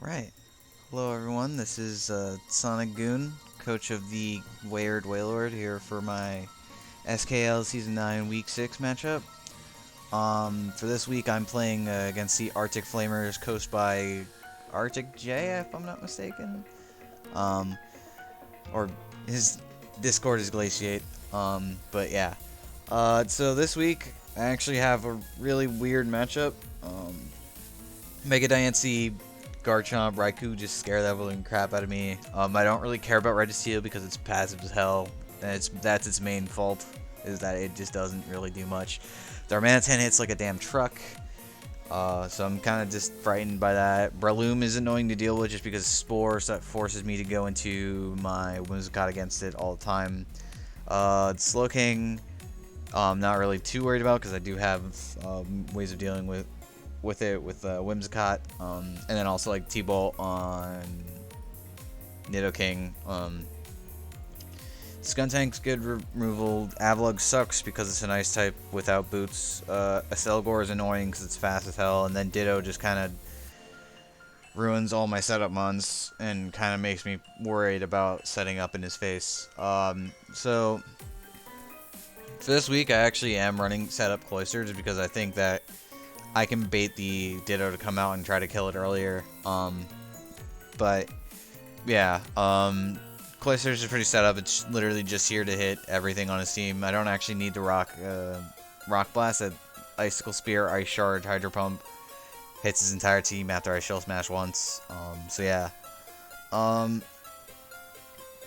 Alright. Hello everyone, this is Sonic Goon, coach of the Weyard Wailord, here for my SKL Season 9 Week 6 matchup. For this week I'm playing against the Arctic Flamers, coached by ArcticJ, if I'm not mistaken. Or his Discord is Glaciate. But yeah. So this week I actually have a really weird matchup. Mega Diancie, Garchomp, Raikou just scare the living crap out of me. I don't really care about Registeel because it's passive as hell, and that's its main fault, is that it just doesn't really do much. Darmanitan hits like a damn truck, so I'm kind of just frightened by that. Breloom is annoying to deal with just because Spore, so that forces me to go into my Whimsicott against it all the time. Slowking, not really too worried about because I do have ways of dealing with it with Whimsicott, and then also like T-Bolt on Nidoking. Skuntank's good removal. Avalugg sucks because it's an ice type without boots. Acelgor is annoying because it's fast as hell, and then Ditto just kind of ruins all my setup mons and kind of makes me worried about setting up in his face. So for this week I actually am running setup Cloisters because I think that I can bait the Ditto to come out and try to kill it earlier. But yeah, Cloisters is pretty set up. It's literally just here to hit everything on his team. I don't actually need the Rock Blast. That Icicle Spear, Ice Shard, Hydro Pump hits his entire team after I Shell Smash once. So yeah.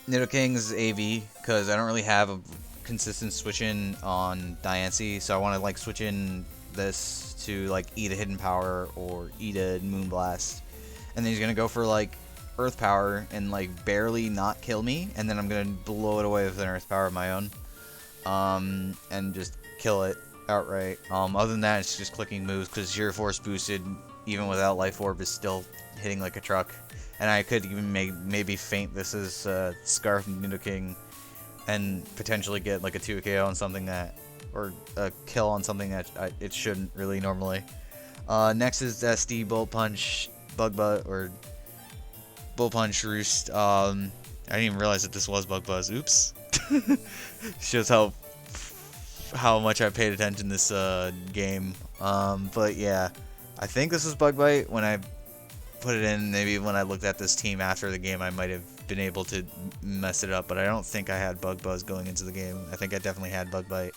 Nidoking's AV because I don't really have a consistent switch in on Diancie, so I want to like switch in this to like eat a hidden power or eat a Moonblast, and then he's gonna go for like Earth Power and like barely not kill me, and then I'm gonna blow it away with an Earth Power of my own, and just kill it outright. Other than that, it's just clicking moves because Sheer Force boosted even without Life Orb is still hitting like a truck, and I could even maybe feint this as Scarf Nidoking and potentially get like a 2KO on something that, or a kill on something that it shouldn't really normally. Next is SD, Bullet Punch, Bug Buzz, or Bullet Punch, Roost. I didn't even realize that this was Bug Buzz. Oops. Shows how much I paid attention this game. But yeah, I think this was Bug Bite when I put it in. Maybe when I looked at this team after the game, I might have been able to mess it up, but I don't think I had Bug Buzz going into the game. I think I definitely had Bug Bite.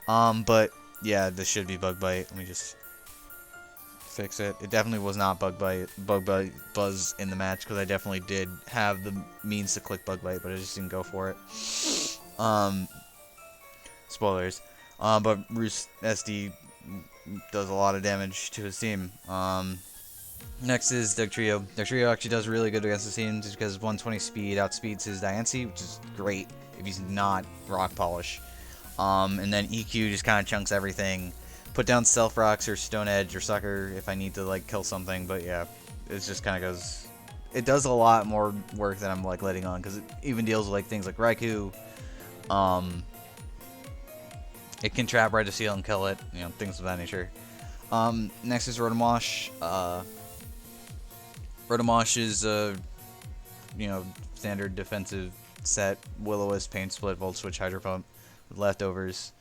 But yeah, this should be Bug Bite. Let me just fix it. It definitely was not Bug Buzz in the match because I definitely did have the means to click Bug Bite, but I just didn't go for it. Spoilers. But Roost SD does a lot of damage to his team. Next is Dugtrio. Dugtrio actually does really good against the team just because 120 speed outspeeds his Diancie, which is great if he's not Rock Polish. And then EQ just kind of chunks everything. Put down Stealth Rocks or Stone Edge or Sucker if I need to like kill something. But yeah, it just kind of goes. It does a lot more work than I'm like letting on because it even deals with like things like Raikou. It can trap Registeel and kill it. You know, things of that nature. Next is Rotomosh. Rotomosh is standard defensive set. Will-O-Wisp, Pain Split, Volt Switch, Hydro Pump with leftovers.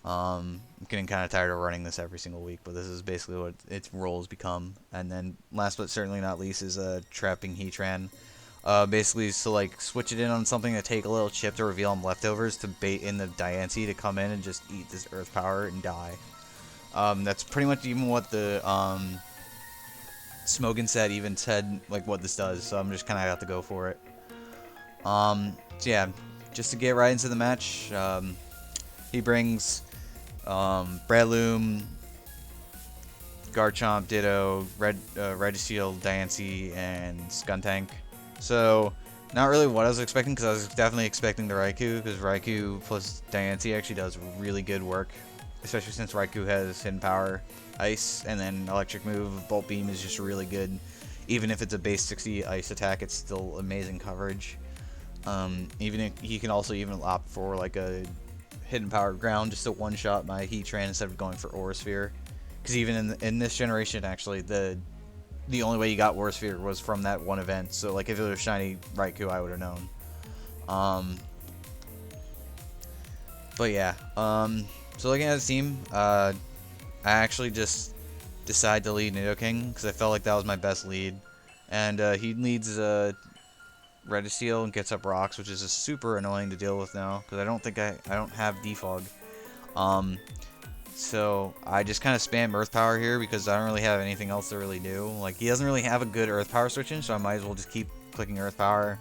I'm getting kind of tired of running this every single week, but this is basically what its role has become. And then last but certainly not least is trapping Heatran. Basically, so like switch it in on something to take a little chip to reveal them leftovers to bait in the Diancie to come in and just eat this Earth Power and die. That's pretty much even what the Smokin said even said like what this does, so I'm just kind of have to go for it. So yeah, just to get right into the match, he brings Breloom, Garchomp, Ditto, Registeel, Diancie, and Skuntank. So not really what I was expecting because I was definitely expecting the Raikou because Raikou plus Diancie actually does really good work, especially since Raikou has Hidden Power, Ice, and then Electric Move. Bolt Beam is just really good. Even if it's a base 60 Ice attack, it's still amazing coverage. Even if he can also even opt for like a Hidden Power Ground just to one-shot my Heatran instead of going for Aura Sphere. Because even in this generation, actually, the the only way you got War Sphere was from that one event. So like if it was shiny Raikou, I would have known. But yeah. So looking at the team, I actually just decided to lead Nidoking because I felt like that was my best lead, and he leads Registeel and gets up rocks, which is just super annoying to deal with now because I don't have defog. So I just kind of spam Earth Power here because I don't really have anything else to really do. Like he doesn't really have a good Earth Power switch in, so I might as well just keep clicking Earth Power.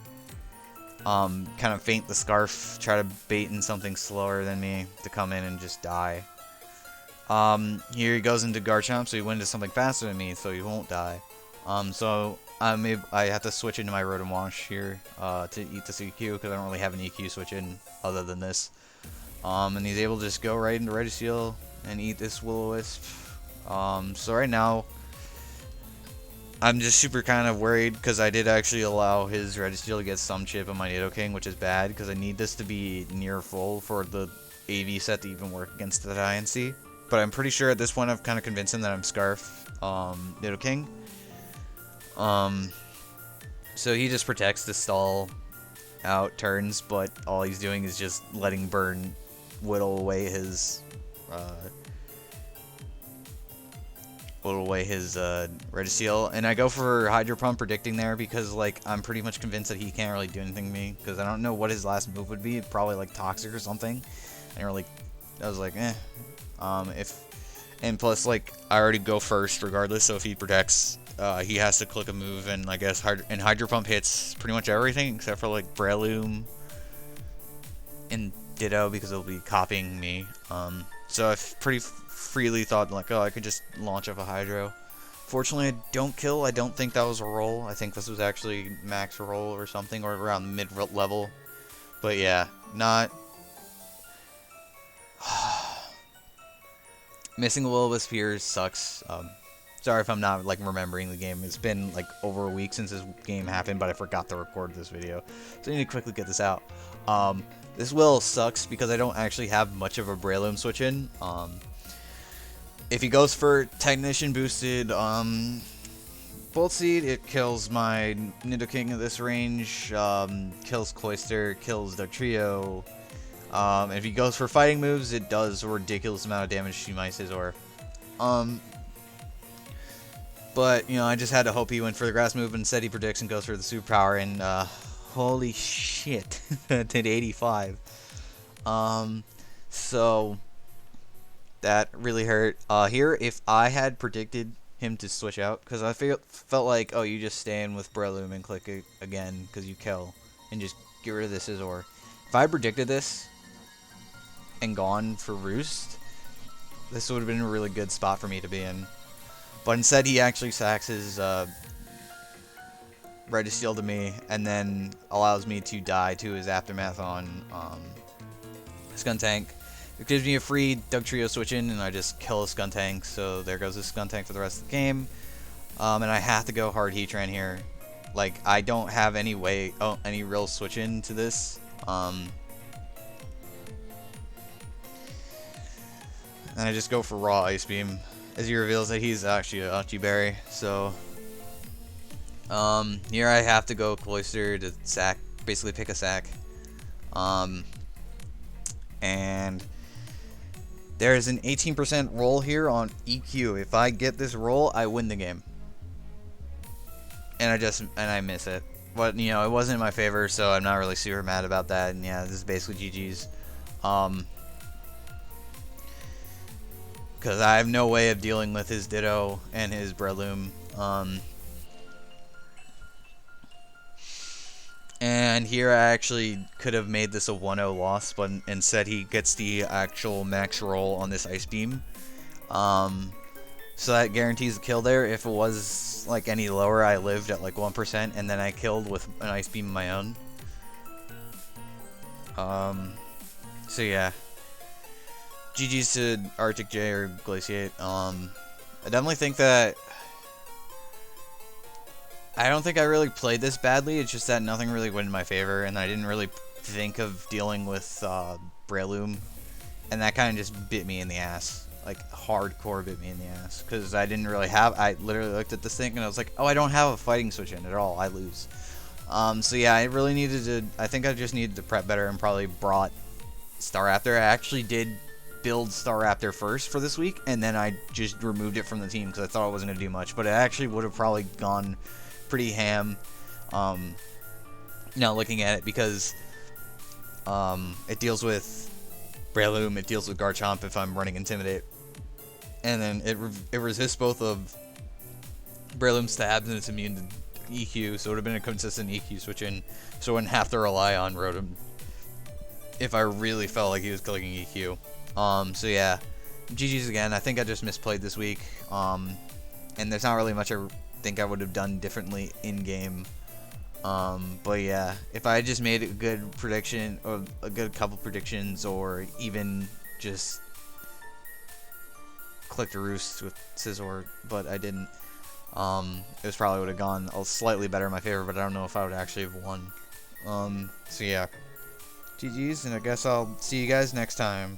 Kind of feint the Scarf, try to bait in something slower than me to come in and just die. Here he goes into Garchomp, so he went into something faster than me, so he won't die. So I have to switch into my Rotom Wash here to eat this EQ because I don't really have an EQ switch in other than this. And he's able to just go right into Registeel and eat this Will-O-Wisp. So right now, I'm just super kind of worried because I did actually allow his Registeel to get some chip on my Nidoking, which is bad because I need this to be near full for the AV set to even work against the INC. But I'm pretty sure at this point I've kind of convinced him that I'm Scarf Nidoking. So he just protects the stall out turns, but all he's doing is just letting Burn whittle away his Registeel, and I go for Hydro Pump predicting there because like I'm pretty much convinced that he can't really do anything to me because I don't know what his last move would be, probably like Toxic or something. And really, I was like, eh. And plus like I already go first regardless, so if he protects, he has to click a move, and I guess Hydro Pump hits pretty much everything except for like Breloom and Ditto because it'll be copying me. So I've pretty freely thought like, oh, I could just launch off a Hydro. Fortunately, I don't kill. I don't think that was a roll. I think this was actually max roll or something, or around mid level. But yeah, not missing a Will-O-Wisp here sucks. Sorry if I'm not like remembering the game. It's been like over a week since this game happened, but I forgot to record this video, so I need to quickly get this out. This Will sucks because I don't actually have much of a Breloom switch in. If he goes for Technician boosted Bolt Seed, it kills my Nidoking at this range, kills Cloyster, kills Dugtrio. If he goes for fighting moves, it does a ridiculous amount of damage to my Scizor. But, you know, I just had to hope he went for the grass move, and instead he predicts and goes for the superpower, and holy shit, did 85. So that really hurt. Here, if I had predicted him to switch out, because I felt like, oh, you just stay in with Breloom and click it again because you kill, and just get rid of the Scizor. If I predicted this and gone for Roost, this would have been a really good spot for me to be in. But instead, he actually sacks his Registeel to me, and then allows me to die to his Aftermath on Skuntank. It gives me a free Dugtrio switch in, and I just kill a Skuntank, so there goes his Skuntank for the rest of the game. And I have to go hard Heatran here. Like, I don't have any real switch in to this. And I just go for raw Ice Beam, as he reveals that he's actually a Uchi Berry. So here I have to go Cloyster to sack, basically pick a sack. And there's an 18% roll here on EQ. If I get this roll, I win the game. And I miss it. But, you know, it wasn't in my favor, so I'm not really super mad about that. And yeah, this is basically GG's. Because I have no way of dealing with his Ditto and his Breloom. And here I actually could have made this a 1-0 loss, but instead he gets the actual max roll on this Ice Beam. So that guarantees the kill there. If it was like any lower, I lived at like 1%, and then I killed with an Ice Beam of my own. So yeah. GG's to ArcticJ or Glaciate. I definitely think that I don't think I really played this badly. It's just that nothing really went in my favor, and I didn't really think of dealing with Breloom, and that kind of just bit me in the ass. like hardcore bit me in the ass because I didn't really have. I literally looked at this thing and I was like, oh, I don't have a fighting switch in at all. I lose. So yeah, I really needed to. I think I just needed to prep better and probably brought Staraptor. I actually did build Staraptor first for this week, and then I just removed it from the team because I thought it wasn't gonna do much. But it actually would have probably gone pretty ham. Now looking at it because it deals with Breloom, it deals with Garchomp if I'm running Intimidate, and then it resists both of Breloom's stabs and it's immune to EQ, so it would have been a consistent EQ switch in, so I wouldn't have to rely on Rotom if I really felt like he was clicking EQ. So yeah, GG's again. I think I just misplayed this week, and there's not really much I think I would have done differently in game. But yeah, if I just made a good prediction or a good couple predictions, or even just clicked a roost with Scizor, but I didn't. It was probably would have gone slightly better in my favor, but I don't know if I would actually have won. So yeah, GG's, and I guess I'll see you guys next time.